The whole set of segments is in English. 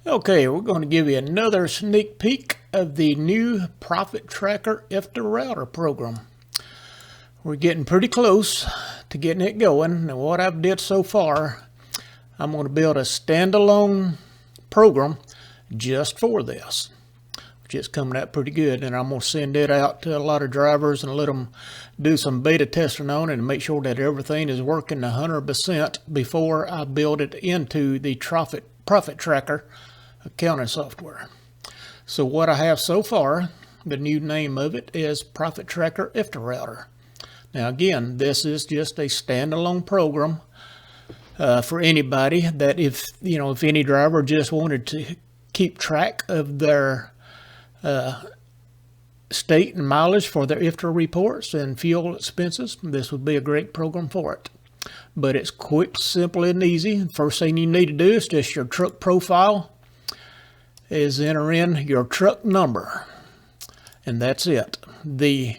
Okay, we're going to give you another sneak peek of the new Profit Tracker IFTA router program. We're getting pretty close to getting it going. Now what I've did so far, I'm going to build a standalone program just for this, which is coming out pretty good, and I'm going to send it out to a lot of drivers and let them do some beta testing on it and make sure that everything is working 100% before I build it into the Profit Tracker accounting software. So what I have so far, the new name of it is Profit Tracker IFTA router. Now again, this is just a standalone program for anybody that if any driver just wanted to keep track of their state and mileage for their IFTA reports and fuel expenses, this would be a great program for it. But it's quick, simple, and easy. First thing you need to do is just your truck profile, is enter in your truck number, and that's it. The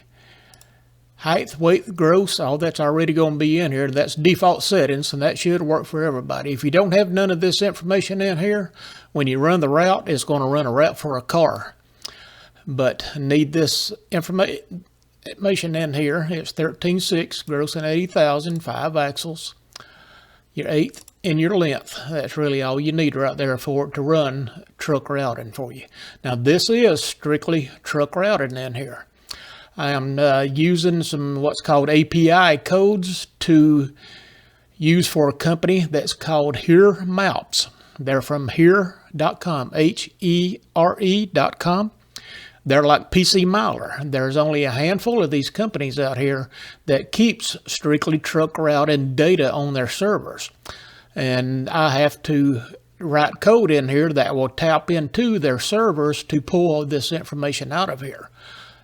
height, weight, gross, all that's already going to be in here. That's default settings, and that should work for everybody. If you don't have none of this information in here, when you run the route, it's going to run a route for a car. But need this information in here. It's 13.6, gross and 80,000, 5 axles, your eighth, and your length. That's really all you need right there for it to run truck routing for you. Now this is strictly truck routing in here. I am using some what's called API codes to use for a company that's called Here Maps. They're from here.com, HERE.com. They're like PC Miler. There's only a handful of these companies out here that keeps strictly truck routing data on their servers. And I have to write code in here that will tap into their servers to pull this information out of here.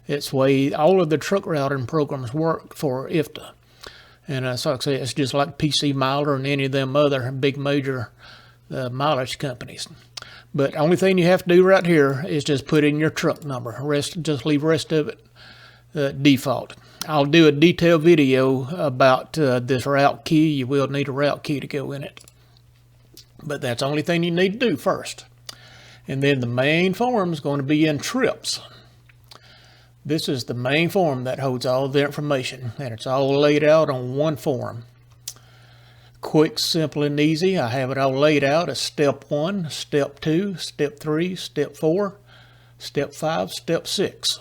It's the way all of the truck routing programs work for IFTA. And so like I say, it's just like PC Miler and any of them other big major mileage companies. But the only thing you have to do right here is just put in your truck number. Just leave the rest of it default. I'll do a detailed video about this route key. You will need a route key to go in it. But that's the only thing you need to do first. And then the main form is going to be in trips. This is the main form that holds all the information, and it's all laid out on one form. Quick, simple, and easy. I have it all laid out as step 1, step 2, step 3, step 4, step 5, step 6.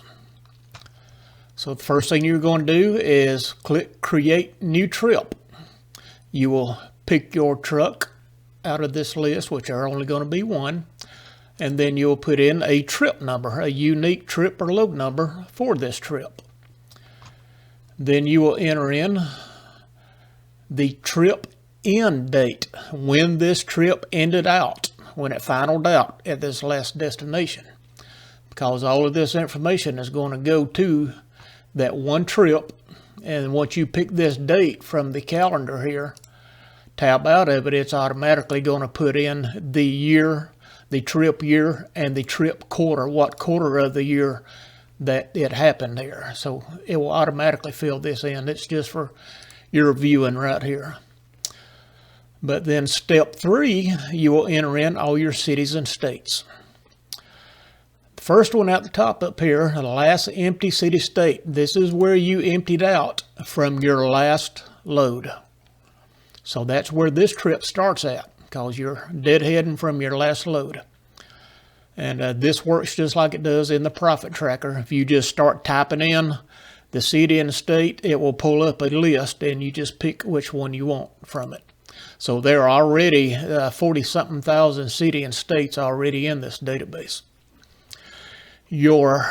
So the first thing you're going to do is click Create New Trip. You will pick your truck out of this list, which are only going to be one, and then you'll put in a trip number, a unique trip or load number for this trip. Then you will enter in the trip end date, when this trip ended out, when it finaled out at this last destination, because all of this information is going to go to that one trip. And once you pick this date from the calendar here, tab out of it, it's automatically going to put in the year, the trip year, and the trip quarter, what quarter of the year that it happened there. So it will automatically fill this in. It's just for your viewing right here. But then step 3, you will enter in all your cities and states. The first one at the top up here, the last empty city state. This is where you emptied out from your last load. So that's where this trip starts at, because you're deadheading from your last load. And this works just like it does in the Profit Tracker. If you just start typing in the city and state, it will pull up a list, and you just pick which one you want from it. So there are already 40-something thousand city and states already in this database. Like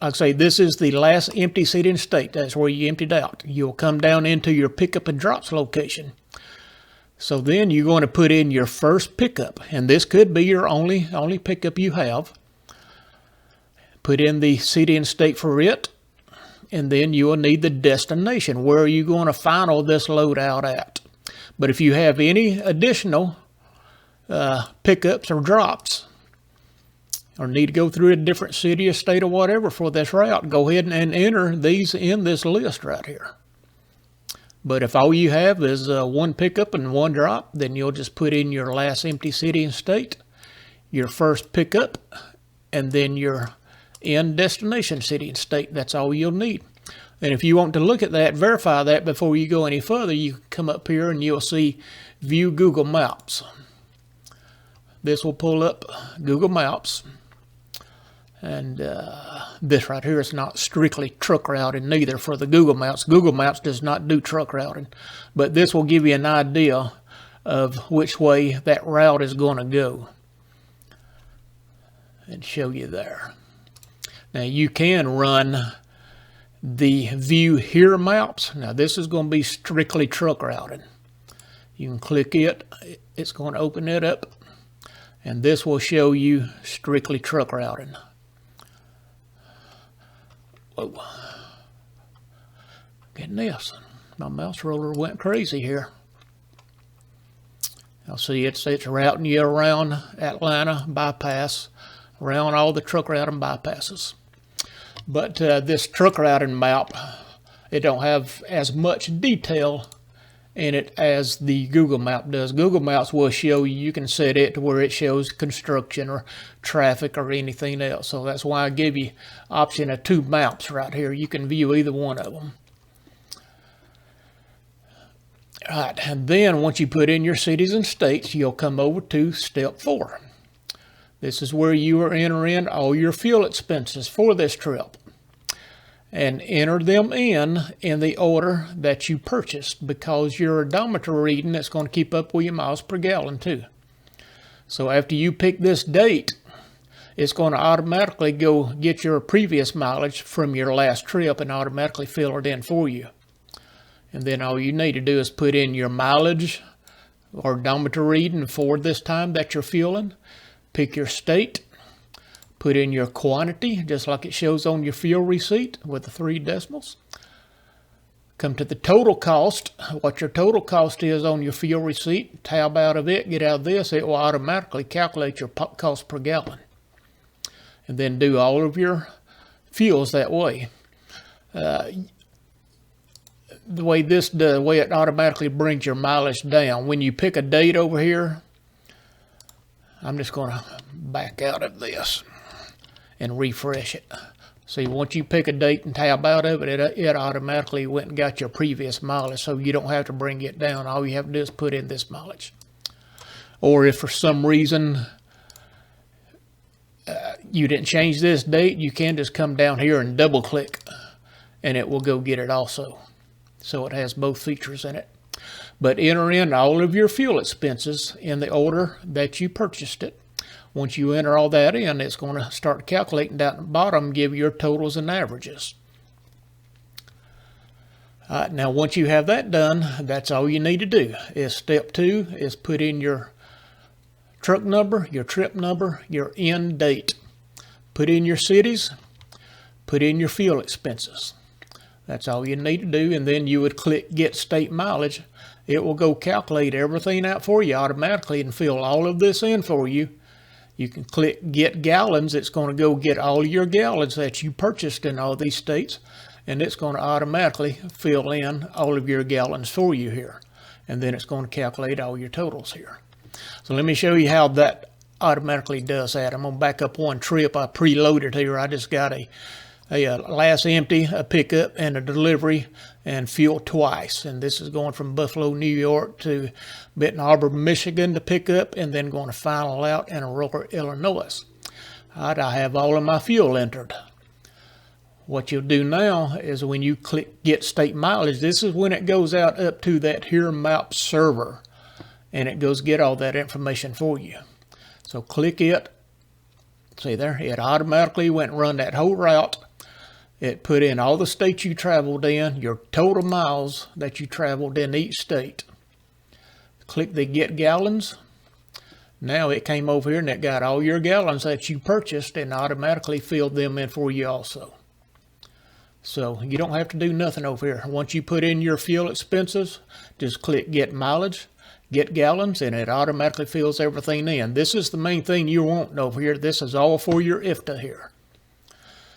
I say, this is the last empty city and state. That's where you emptied out. You'll come down into your pickup and drops location. So then you're going to put in your first pickup, and this could be your only pickup you have. Put in the city and state for it, and then you will need the destination. Where are you going to final this load out at? But if you have any additional pickups or drops, or need to go through a different city or state or whatever for this route, go ahead and enter these in this list right here. But if all you have is one pickup and one drop, then you'll just put in your last empty city and state, your first pickup, and then your end destination city and state. That's all you'll need. And if you want to look at that, verify that before you go any further, you can come up here and you'll see View Google Maps. This will pull up Google Maps. And this right here is not strictly truck routing neither for the Google Maps. Google Maps does not do truck routing. But this will give you an idea of which way that route is going to go. And show you there. Now you can run the View Here Maps. Now this is going to be strictly truck routing. You can click it. It's going to open it up. And this will show you strictly truck routing. Whoa. Getting this. My mouse roller went crazy here. I'll see it's routing you around Atlanta bypass, around all the truck routing bypasses. But this truck routing map, it don't have as much detail in it as the Google Map does. Google Maps will show you, you can set it to where it shows construction or traffic or anything else. So that's why I give you option of 2 maps right here. You can view either one of them. All right, and then once you put in your cities and states, you'll come over to step 4. This is where you are entering all your fuel expenses for this trip. And enter them in the order that you purchased, because your odometer reading is going to keep up with your miles per gallon too. So after you pick this date, it's going to automatically go get your previous mileage from your last trip and automatically fill it in for you. And then all you need to do is put in your mileage or odometer reading for this time that you're fueling. Pick your state. Put in your quantity, just like it shows on your fuel receipt with the 3 decimals. Come to the total cost, what your total cost is on your fuel receipt. Tab out of it, get out of this, it will automatically calculate your cost per gallon. And then do all of your fuels that way. The way it automatically brings your mileage down. When you pick a date over here, I'm just going to back out of this and refresh it. See, once you pick a date and tab out of it, it automatically went and got your previous mileage, so you don't have to bring it down. All you have to do is put in this mileage. Or if for some reason you didn't change this date, you can just come down here and double click and it will go get it also. So it has both features in it. But enter in all of your fuel expenses in the order that you purchased it. Once you enter all that in, it's going to start calculating down at the bottom, give you your totals and averages. Now, once you have that done, that's all you need to do. Step 2 is put in your truck number, your trip number, your end date. Put in your cities, put in your fuel expenses. That's all you need to do, and then you would click Get State Mileage. It will go calculate everything out for you automatically and fill all of this in for you. You can click Get Gallons. It's going to go get all your gallons that you purchased in all these states, and it's going to automatically fill in all of your gallons for you here. And then it's going to calculate all your totals here. So let me show you how that automatically does that. I'm going to back up one trip I preloaded here. I just got a last empty, a pickup, and a delivery, and fuel twice. And this is going from Buffalo, New York to Benton Harbor, Michigan to pick up, and then going to final out in Aurora, Illinois. All right, I have all of my fuel entered. What you'll do now is when you click Get State Mileage, this is when it goes out up to that Here Map server, and it goes get all that information for you. So click it. See there, it automatically went and run that whole route. It put in all the states you traveled in, your total miles that you traveled in each state. Click the Get Gallons. Now it came over here and it got all your gallons that you purchased and automatically filled them in for you also. So you don't have to do nothing over here. Once you put in your fuel expenses, just click Get Mileage, Get Gallons, and it automatically fills everything in. This is the main thing you want over here. This is all for your IFTA here.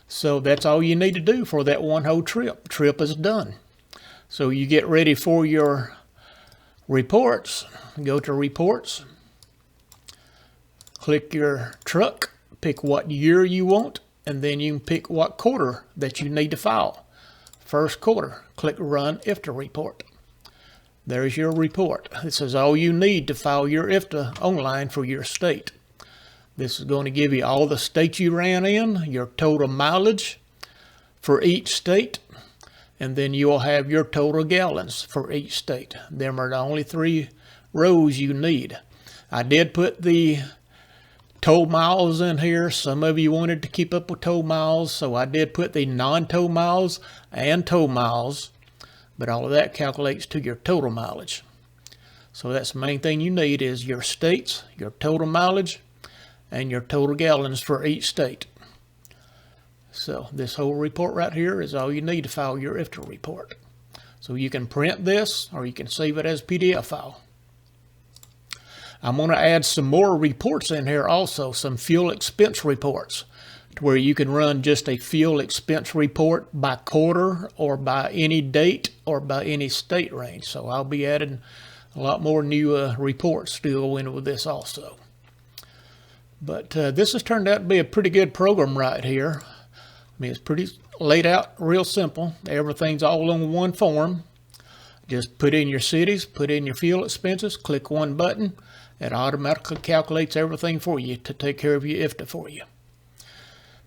So that's all you need to do for that one whole trip. Trip is done. So you get ready for your reports. Go to Reports. Click your truck, pick what year you want, and then you can pick what quarter that you need to file. First quarter, click Run IFTA Report. There's your report. This is all you need to file your IFTA online for your state. This is going to give you all the states you ran in, your total mileage for each state, and then you will have your total gallons for each state. Them are the only 3 rows you need. I did put the tow miles in here. Some of you wanted to keep up with tow miles, so I did put the non-tow miles and tow miles, but all of that calculates to your total mileage. So that's the main thing you need is your states, your total mileage, and your total gallons for each state. So this whole report right here is all you need to file your IFTA report. So you can print this or you can save it as a PDF file. I'm going to add some more reports in here also, some fuel expense reports, to where you can run just a fuel expense report by quarter or by any date or by any state range. So I'll be adding a lot more new reports to go in with this also. But this has turned out to be a pretty good program right here. I mean, it's pretty laid out, real simple. Everything's all on one form. Just put in your cities, put in your fuel expenses, click one button. It automatically calculates everything for you to take care of your IFTA for you.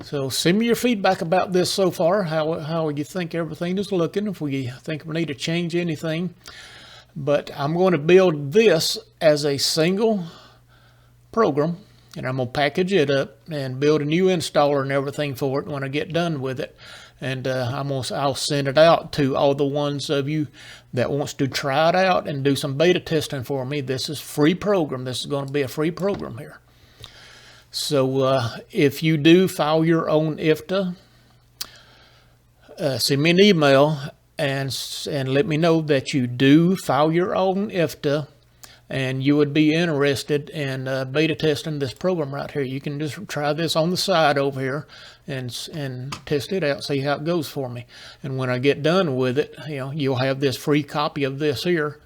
So send me your feedback about this so far, how you think everything is looking, if we think we need to change anything. But I'm going to build this as a single program, and I'm going to package it up and build a new installer and everything for it when I get done with it. And I'll send it out to all the ones of you that wants to try it out and do some beta testing for me. This is free program. This is going to be a free program here. So if you do file your own IFTA, send me an email and let me know that you do file your own IFTA and you would be interested in beta testing this program right here. You can just try this on the side over here and test it out, see how it goes for me. And when I get done with it, you'll have this free copy of this here.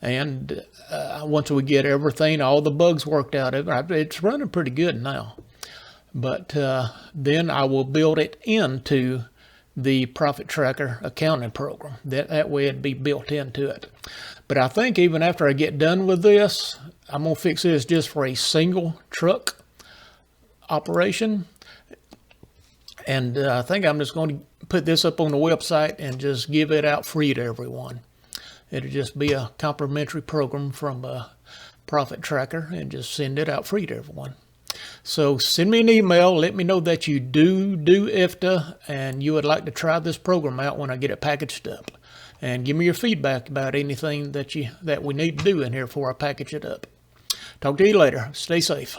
And once we get everything, all the bugs worked out of it, it's running pretty good now. But then I will build it into the Profit Tracker accounting program. That way it'd be built into it. But I think even after I get done with this, I'm going to fix this just for a single truck operation. And I think I'm just going to put this up on the website and just give it out free to everyone. It'll just be a complimentary program from Profit Tracker and just send it out free to everyone. So send me an email, let me know that you do IFTA and you would like to try this program out when I get it packaged up. And give me your feedback about anything that we need to do in here before I package it up. Talk to you later. Stay safe.